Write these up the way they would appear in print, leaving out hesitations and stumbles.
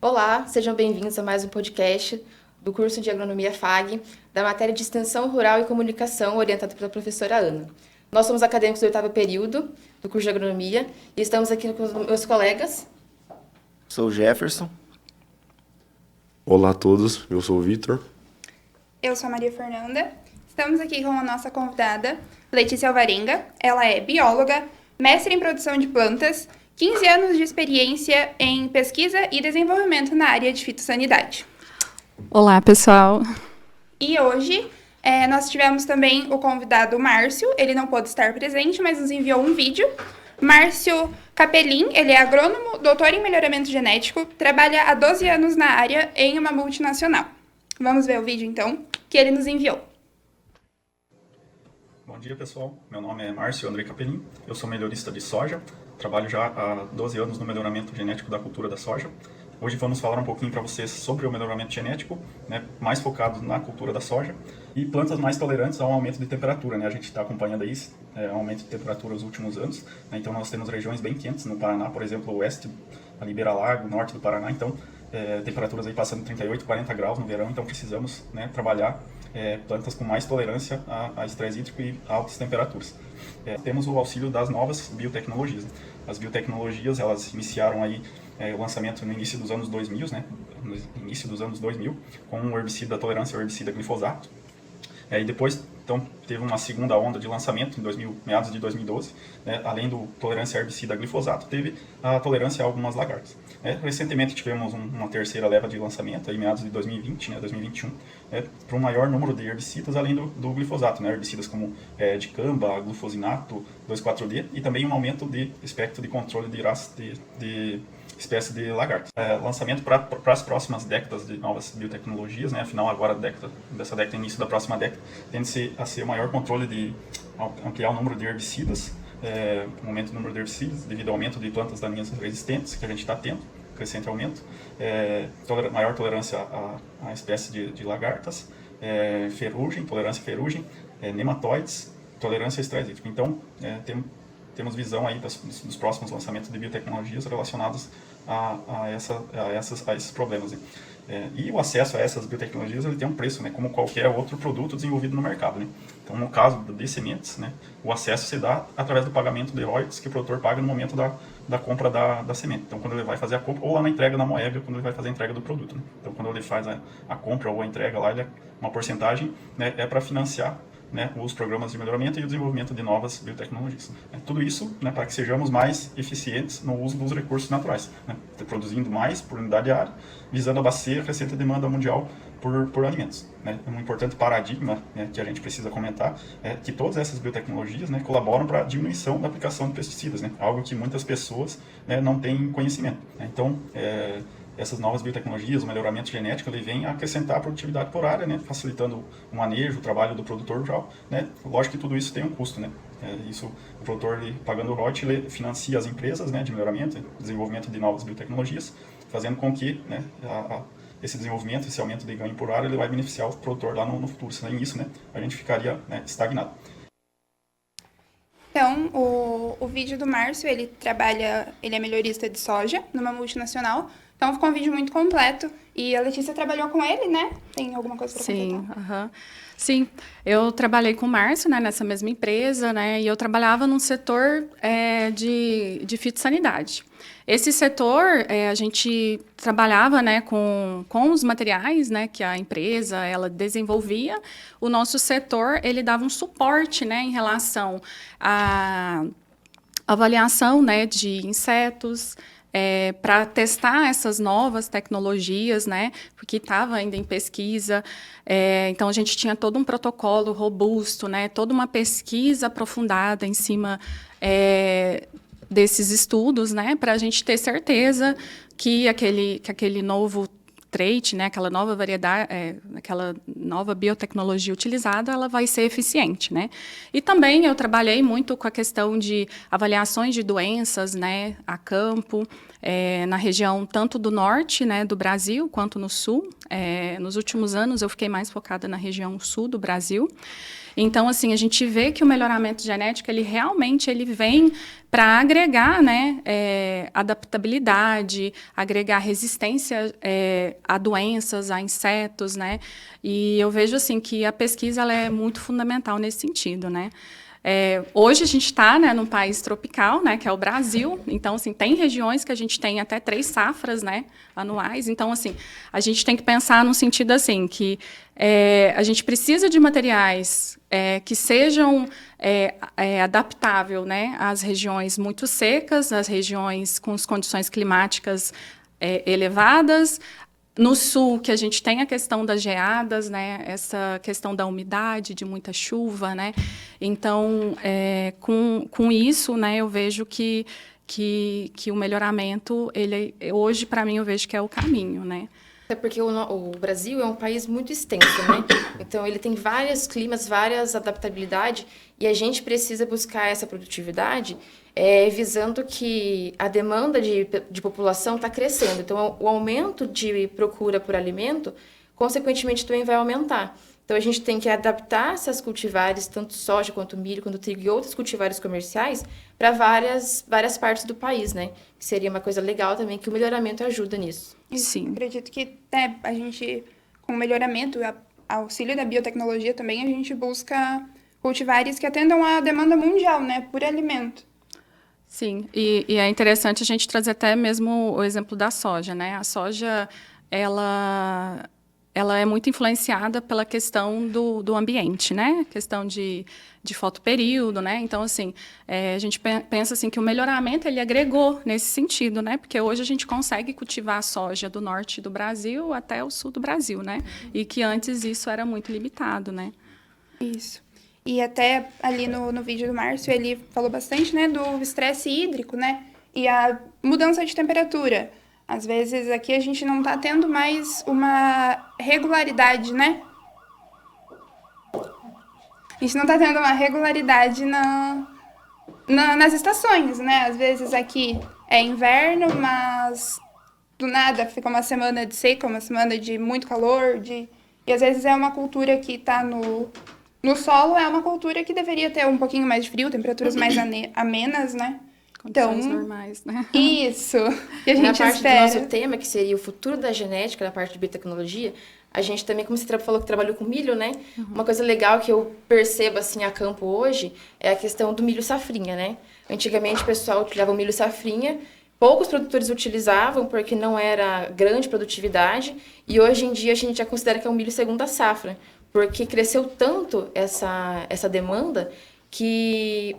Olá, sejam bem-vindos a mais um podcast do curso de Agronomia FAG, da matéria de Extensão Rural e Comunicação, orientado pela professora Ana. Nós somos acadêmicos do 8º período do curso de Agronomia e estamos aqui com os meus colegas. Sou o Jefferson. Olá a todos, eu sou o Vitor. Eu sou a Maria Fernanda. Estamos aqui com a nossa convidada, Letícia Alvarenga. Ela é bióloga, mestre em produção de plantas, 15 anos de experiência em pesquisa e desenvolvimento na área de fitossanidade. Olá, pessoal. E hoje nós tivemos também o convidado Márcio. Ele não pôde estar presente, mas nos enviou um vídeo. Márcio Capelin, ele é agrônomo, doutor em melhoramento genético, trabalha há 12 anos na área em uma multinacional. Vamos ver o vídeo, então, que ele nos enviou. Bom dia, pessoal. Meu nome é Márcio Andrei Capelin. Eu sou melhorista de soja. Trabalho já há 12 anos no melhoramento genético da cultura da soja. Hoje vamos falar um pouquinho para vocês sobre o melhoramento genético, né, mais focado na cultura da soja e plantas mais tolerantes ao aumento de temperatura, né? A gente está acompanhando aí aumento de temperatura nos últimos anos, né? Então nós temos regiões bem quentes no Paraná, por exemplo, o oeste, ali Beira-Lago, norte do Paraná, então temperaturas aí passando de 38, 40 graus no verão, então precisamos, né, trabalhar plantas com mais tolerância a estresse hídrico e altas temperaturas. Temos o auxílio das novas biotecnologias. As biotecnologias, elas iniciaram aí o lançamento no início dos anos 2000, né? No início dos anos 2000, com o herbicida, tolerância ao herbicida glifosato. E depois, então, teve uma segunda onda de lançamento em meados de 2012, né? Além do tolerância ao herbicida glifosato, teve a tolerância a algumas lagartas. Recentemente tivemos uma terceira leva de lançamento, em meados de 2020, né? 2021, para um maior número de herbicidas além do glifosato, né? Herbicidas como dicamba, glufosinato, 2,4-D e também um aumento de espectro de controle de espécie de lagarto. Lançamento para as próximas décadas de novas biotecnologias, né? Afinal, agora dessa década, início da próxima década, tende a ser o maior controle de ampliar o número de herbicidas, aumento do número de herbicidas devido ao aumento de plantas daninhas resistentes que a gente está tendo, crescente aumento, maior tolerância à espécie de lagartas, ferrugem, tolerância à ferrugem, nematóides, tolerância a estresse hídrico. Então, temos visão aí dos próximos lançamentos de biotecnologias relacionados a esses problemas. E o acesso a essas biotecnologias, ele tem um preço, né, como qualquer outro produto desenvolvido no mercado, né? Então, no caso de sementes, né, o acesso se dá através do pagamento de royalties que o produtor paga no momento da compra da semente. Então, quando ele vai fazer a compra, ou lá na entrega na Moeb, quando ele vai fazer a entrega do produto, né? Então, quando ele faz a compra ou a entrega lá, uma porcentagem, né, é para financiar, né, os programas de melhoramento e o desenvolvimento de novas biotecnologias. Tudo isso, né, para que sejamos mais eficientes no uso dos recursos naturais, né, produzindo mais por unidade de área, visando abastecer a crescente demanda mundial por alimentos. Né. Um importante paradigma, né, que a gente precisa comentar é que todas essas biotecnologias, né, colaboram para a diminuição da aplicação de pesticidas, né, algo que muitas pessoas, né, não têm conhecimento. Então, essas novas biotecnologias, o melhoramento genético, ele vem acrescentar a produtividade por área, né, facilitando o manejo, o trabalho do produtor rural, né. Lógico que tudo isso tem um custo, né. O produtor, ele, pagando o royalties, ele financia as empresas, né, de melhoramento, desenvolvimento de novas biotecnologias, fazendo com que, né, esse desenvolvimento, esse aumento de ganho por área, ele vai beneficiar o produtor lá no futuro. Sem isso, né, a gente ficaria, né, estagnado. Então, o vídeo do Márcio, ele é melhorista de soja numa multinacional. Então, ficou um vídeo muito completo. E a Letícia trabalhou com ele, né? Tem alguma coisa para completar? Sim, eu trabalhei com o Márcio, né, nessa mesma empresa, né, e eu trabalhava num setor de fitossanidade. Esse setor, a gente trabalhava, né, com os materiais, né, que a empresa ela desenvolvia. O nosso setor, ele dava um suporte, né, em relação à avaliação, né, de insetos, para testar essas novas tecnologias, né, porque estava ainda em pesquisa. Então, a gente tinha todo um protocolo robusto, né, toda uma pesquisa aprofundada em cima desses estudos, né, para a gente ter certeza que aquele novo trait, né, aquela nova variedade, aquela nova biotecnologia utilizada, ela vai ser eficiente, né? E também eu trabalhei muito com a questão de avaliações de doenças, né, a campo, na região tanto do norte, né, do Brasil, quanto no sul. Nos últimos anos eu fiquei mais focada na região sul do Brasil. Então, assim, a gente vê que o melhoramento genético, ele realmente vem para agregar, né, adaptabilidade, agregar resistência a doenças, a insetos, né? E eu vejo assim que a pesquisa ela é muito fundamental nesse sentido, né? Hoje a gente está, né, num país tropical, né, que é o Brasil. Então, assim, tem regiões que a gente tem até 3 safras, né, anuais. Então, assim, a gente tem que pensar no sentido assim que a gente precisa de materiais que sejam adaptáveis, né, às regiões muito secas, às regiões com as condições climáticas elevadas. No sul, que a gente tem a questão das geadas, né? Essa questão da umidade, de muita chuva, né? Então, com isso, né, eu vejo que o melhoramento, ele, hoje, para mim, eu vejo que é o caminho, né? É porque o Brasil é um país muito extenso, né? Então, ele tem vários climas, várias adaptabilidades, e a gente precisa buscar essa produtividade visando que a demanda de população está crescendo. Então, o aumento de procura por alimento, consequentemente, também vai aumentar. Então, a gente tem que adaptar essas cultivares, tanto soja, quanto milho, quanto trigo e outros cultivares comerciais, para várias partes do país, né? Que seria uma coisa legal também, que o melhoramento ajuda nisso. Sim. Acredito que a gente, com o melhoramento, auxílio da biotecnologia também, a gente busca cultivares que atendam à demanda mundial, né? Por alimento. Sim, e é interessante a gente trazer até mesmo o exemplo da soja, né? A soja, ela é muito influenciada pela questão do ambiente, né? Questão de fotoperíodo, né? Então, assim, a gente pensa assim, que o melhoramento ele agregou nesse sentido, né? Porque hoje a gente consegue cultivar a soja do norte do Brasil até o sul do Brasil, né? E que antes isso era muito limitado, né? Isso. E até ali no vídeo do Márcio, ele falou bastante, né, do estresse hídrico, né? E a mudança de temperatura. Às vezes aqui a gente não está tendo mais uma regularidade, né? A gente não está tendo uma regularidade nas estações, né? Às vezes aqui é inverno, mas do nada fica uma semana de seca, uma semana de muito calor, e às vezes é uma cultura que está no solo, é uma cultura que deveria ter um pouquinho mais de frio, temperaturas mais amenas, né? Condições normais, né? Isso, que a gente Na parte espera. do nosso tema, que seria o futuro da genética, na parte de biotecnologia, a gente também, como você falou que trabalhou com milho, né? Uma coisa legal que eu percebo, assim, a campo hoje, é a questão do milho safrinha, né? Antigamente, o pessoal utilizava o milho safrinha, poucos produtores utilizavam, porque não era grande produtividade, e hoje em dia a gente já considera que é um milho segunda safra, porque cresceu tanto essa demanda que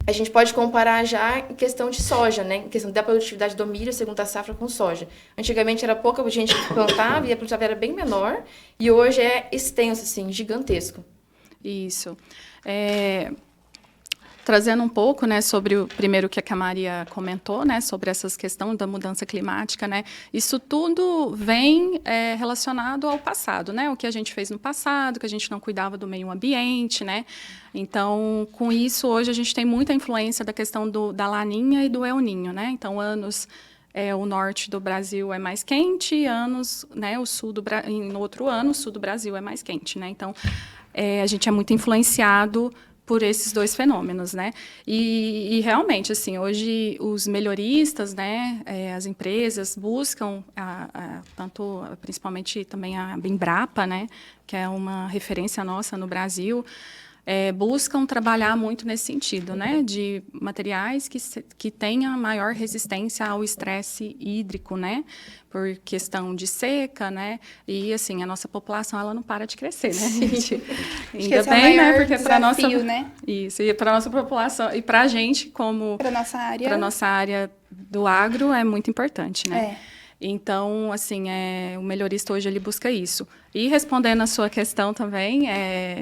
a gente pode comparar já em questão de soja, né? Em questão da produtividade do milho, segunda safra, com soja. Antigamente era pouca gente que plantava e a produtividade era bem menor, e hoje é extenso, assim, gigantesco. Isso. Trazendo um pouco, né, sobre o primeiro que a Maria comentou, né, sobre essas questões da mudança climática, né, isso tudo vem relacionado ao passado, né, o que a gente fez no passado, que a gente não cuidava do meio ambiente, né, então, com isso, hoje a gente tem muita influência da questão da Laninha e do El Niño, né, então, o norte do Brasil é mais quente, né, no outro ano, o sul do Brasil é mais quente, né, então, a gente é muito influenciado por esses dois fenômenos, né? E realmente, assim, hoje os melhoristas, né, as empresas buscam, principalmente também a Embrapa, né, que é uma referência nossa no Brasil, buscam trabalhar muito nesse sentido, né, de materiais que tenham maior resistência ao estresse hídrico, né, por questão de seca, né, e assim, a nossa população, ela não para de crescer, né, gente? Ainda bem, né, porque para nossa, né? Isso, e para nossa população, e para a gente, como... Para nossa área do agro, é muito importante, né? Então, assim, o melhorista hoje ele busca isso. E respondendo a sua questão também,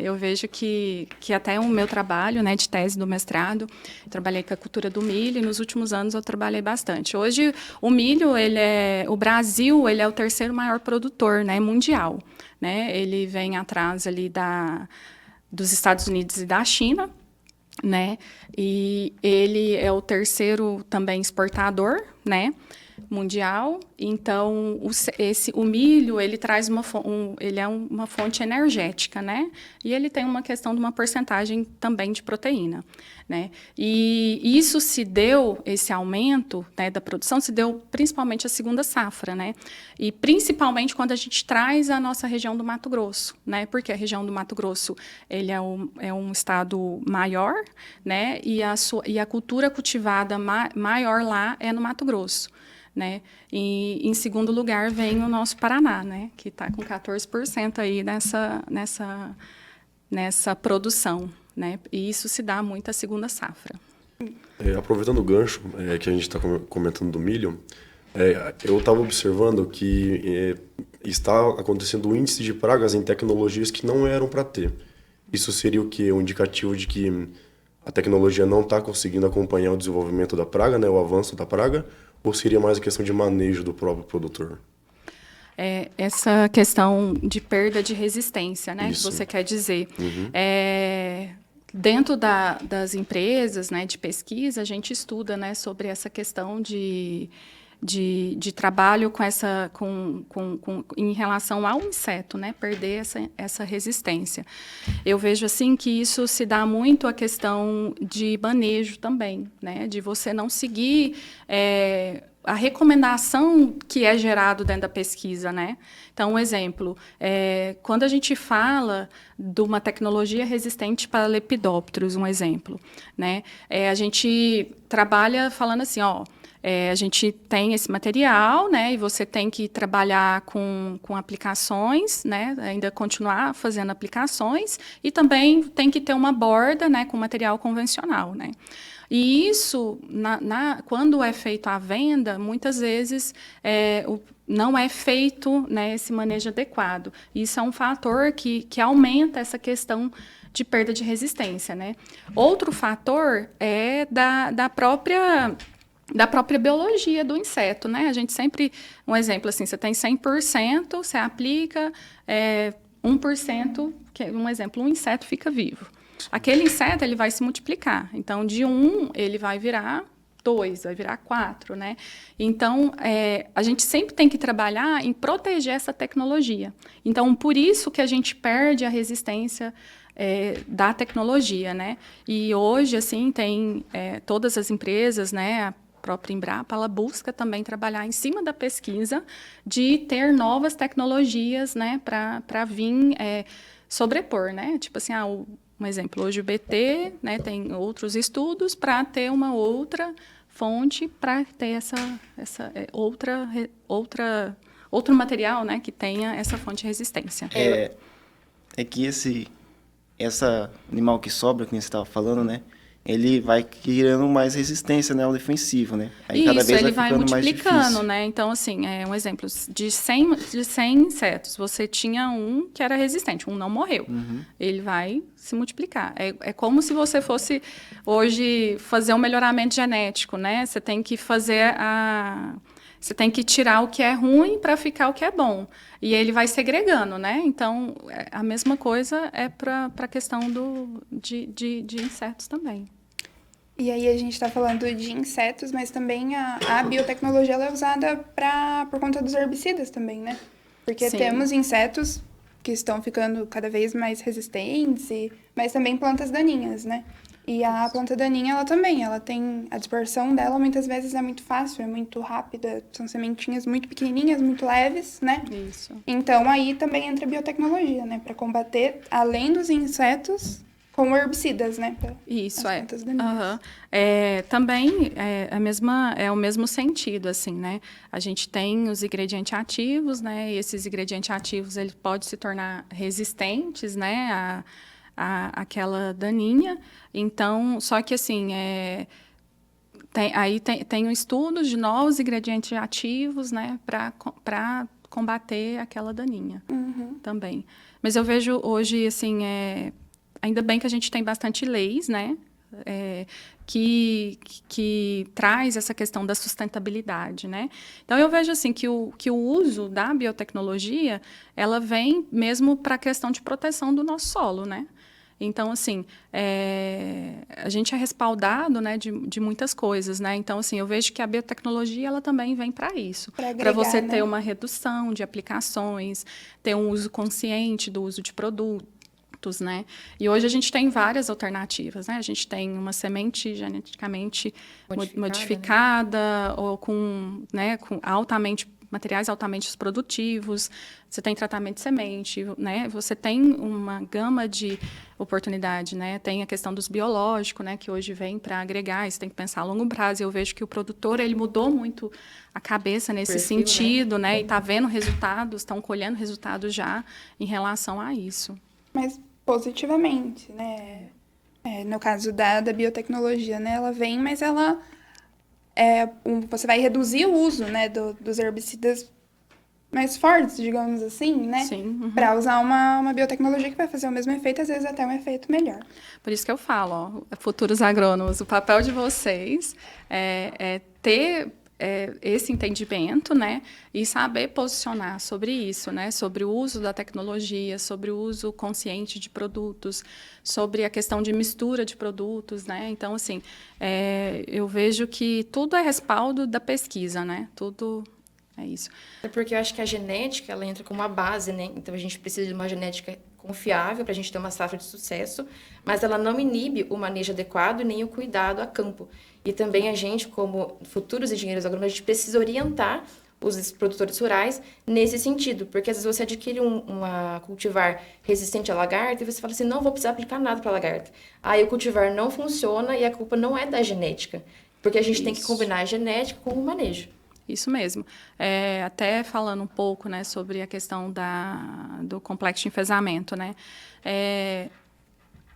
eu vejo que até o meu trabalho, né, de tese do mestrado, trabalhei com a cultura do milho, e nos últimos anos eu trabalhei bastante. Hoje, o milho, o Brasil, ele é o terceiro maior produtor, né, mundial, né? Ele vem atrás ali dos Estados Unidos e da China, né? E ele é o terceiro também exportador, né, mundial. Então, o milho, ele traz ele é uma fonte energética, né? E ele tem uma questão de uma porcentagem também de proteína, né? E isso esse aumento, né, da produção, se deu principalmente a segunda safra, né? E principalmente quando a gente traz a nossa região do Mato Grosso, né? Porque a região do Mato Grosso, ele é um estado maior, né? E a cultura cultivada maior lá é no Mato Grosso, né? E em segundo lugar vem o nosso Paraná, né? Que está com 14% aí nessa produção, né? E isso se dá muito à segunda safra. Aproveitando o gancho que a gente está comentando do milho, eu estava observando que está acontecendo um índice de pragas em tecnologias que não eram para ter. Isso seria o quê? Um indicativo de que a tecnologia não está conseguindo acompanhar o desenvolvimento da praga, né? O avanço da praga, ou seria mais a questão de manejo do próprio produtor? Essa questão de perda de resistência, né? Isso. Que você quer dizer. Uhum. Dentro das empresas, né, de pesquisa, a gente estuda, né, sobre essa questão de trabalho em relação ao inseto, né, perder essa resistência. Eu vejo assim que isso se dá muito à questão de manejo também, né, de você não seguir a recomendação que é gerado dentro da pesquisa, né? Então, um exemplo, quando a gente fala de uma tecnologia resistente para lepidópteros, um exemplo, né? A gente trabalha falando assim, a gente tem esse material, né? E você tem que trabalhar com aplicações, né? Ainda continuar fazendo aplicações e também tem que ter uma borda, né? Com material convencional, né? E isso, quando é feito a venda, muitas vezes não é feito, né, esse manejo adequado. Isso é um fator que aumenta essa questão de perda de resistência, né? Outro fator é da própria biologia do inseto, né? A gente sempre, um exemplo assim, você tem 100%, você aplica 1%, que é um exemplo, um inseto fica vivo. Aquele inseto, ele vai se multiplicar. Então, de 1, ele vai virar 2, vai virar 4, né? Então, a gente sempre tem que trabalhar em proteger essa tecnologia. Então, por isso que a gente perde a resistência da tecnologia, né? E hoje, assim, tem todas as empresas, né? A própria Embrapa, ela busca também trabalhar em cima da pesquisa de ter novas tecnologias, né? Para vir sobrepor, né? Tipo assim, um exemplo, hoje o BT, né, tem outros estudos para ter uma outra fonte, para ter outro material, né, que tenha essa fonte de resistência. Que esse animal que sobra, que você estava falando, né? Ele vai criando mais resistência, né, ao defensivo, né? Aí cada vez ele vai ficando multiplicando, mais difícil. né? Então, assim, um exemplo, de 100 insetos, você tinha um que era resistente, um não morreu. Uhum. Ele vai se multiplicar. É como se você fosse, hoje, fazer um melhoramento genético, né? Você tem que Você tem que tirar o que é ruim para ficar o que é bom. E ele vai segregando, né? Então, a mesma coisa é para a questão de insetos também. E aí a gente está falando de insetos, mas também a biotecnologia ela é usada por conta dos herbicidas também, né? Porque Sim. temos insetos que estão ficando cada vez mais resistentes, mas também plantas daninhas, né? E a planta daninha, ela tem... A dispersão dela, muitas vezes, é muito fácil, é muito rápida. São sementinhas muito pequenininhas, muito leves, né? Isso. Então, aí também entra a biotecnologia, né? Para combater, além dos insetos, com herbicidas, né? Isso, as plantas daninhas. Uhum. Também é o mesmo sentido, assim, né? A gente tem os ingredientes ativos, né? E esses ingredientes ativos, eles podem se tornar resistentes, né? Aquela daninha. Então, só que assim, tem um estudo de novos ingredientes ativos, né, para combater aquela daninha também. Mas eu vejo hoje, assim, ainda bem que a gente tem bastante leis, né, que traz essa questão da sustentabilidade, né? Então, eu vejo assim que o uso da biotecnologia, ela vem mesmo para a questão de proteção do nosso solo, né? Então, assim, a gente é respaldado, né, de muitas coisas, né? Então, assim, eu vejo que a biotecnologia, ela também vem para isso. Para você né? ter uma redução de aplicações, ter um uso consciente do uso de produtos, né? E hoje a gente tem várias alternativas, né? A gente tem uma semente geneticamente modificada ou com materiais altamente produtivos, você tem tratamento de semente, né? Você tem uma gama de oportunidade, né? Tem a questão dos biológicos, né? Que hoje vem para agregar, você tem que pensar a longo prazo. Eu vejo que o produtor, ele mudou muito a cabeça nesse sentido, né? E está vendo resultados, estão colhendo resultados já em relação a isso. Mas positivamente, né? No caso da biotecnologia, né? Ela vem, mas ela... você vai reduzir o uso, né, dos herbicidas mais fortes, digamos assim, né? Sim. Para usar uma biotecnologia que vai fazer o mesmo efeito, às vezes até um efeito melhor. Por isso que eu falo, futuros agrônomos, o papel de vocês é ter esse entendimento, né, e saber posicionar sobre isso, né, sobre o uso da tecnologia, sobre o uso consciente de produtos, sobre a questão de mistura de produtos, né. Então, assim, eu vejo que tudo é respaldo da pesquisa, né, tudo é isso. É porque eu acho que a genética, ela entra como uma base, né, então a gente precisa de uma genética confiável para a gente ter uma safra de sucesso, mas ela não inibe o manejo adequado nem o cuidado a campo. E também a gente, como futuros engenheiros agrônomos, a gente precisa orientar os produtores rurais nesse sentido, porque às vezes você adquire uma cultivar resistente à lagarta e você fala assim, não vou precisar aplicar nada para a lagarta. Aí o cultivar não funciona e a culpa não é da genética, porque a gente tem que combinar a genética com o manejo. Isso mesmo. Até falando um pouco, né, sobre a questão do complexo de enfesamento, né?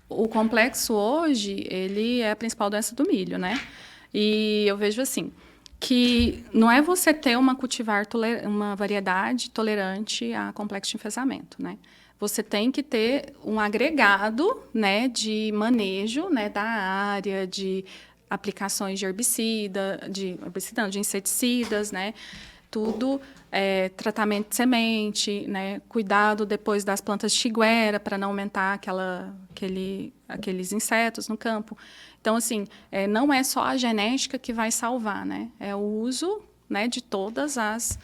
O complexo hoje, ele é a principal doença do milho, né? E eu vejo assim, que não é você ter uma variedade tolerante a complexo de enfesamento, né? Você tem que ter um agregado, né, de manejo, né, da área, de aplicações de de inseticidas, né? Tudo, tratamento de semente, né? Cuidado depois das plantas de chiguera para não aumentar aqueles insetos no campo. Então, assim, não é só a genética que vai salvar, né? É o uso, né, de todas as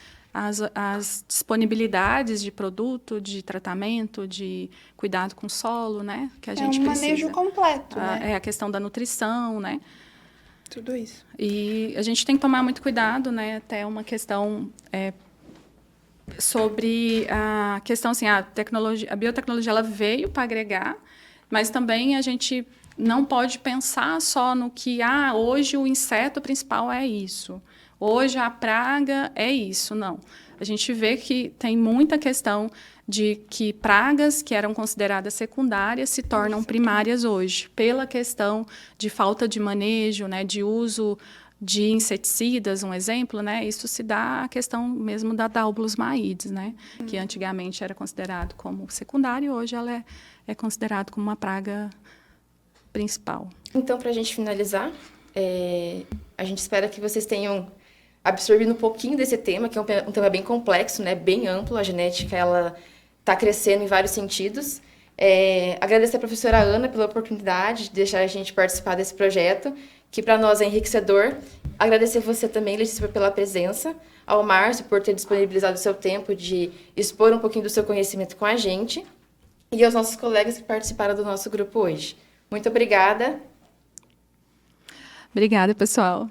disponibilidades de produto, de tratamento, de cuidado com o solo, né? Que a gente precisa. É um manejo completo, né? É a questão da nutrição, né? Tudo isso. E a gente tem que tomar muito cuidado, né? Até uma questão sobre a questão, assim, a biotecnologia ela veio para agregar, mas também a gente não pode pensar só no que, hoje o inseto principal é isso, hoje a praga é isso, não. A gente vê que tem muita questão de que pragas que eram consideradas secundárias se tornam primárias hoje, pela questão de falta de manejo, né, de uso de inseticidas, um exemplo, né, isso se dá a questão mesmo da Daubulus maides, né, que antigamente era considerado como secundário, hoje ela é considerado como uma praga principal. Então, para a gente finalizar, a gente espera que vocês tenham absorvido um pouquinho desse tema, que é um tema bem complexo, né, bem amplo. A genética ela está crescendo em vários sentidos. Agradecer a professora Ana pela oportunidade de deixar a gente participar desse projeto, que para nós é enriquecedor. Agradecer você também, Letícia, pela presença, ao Márcio por ter disponibilizado o seu tempo de expor um pouquinho do seu conhecimento com a gente, e aos nossos colegas que participaram do nosso grupo hoje. Muito obrigada. Obrigada, pessoal.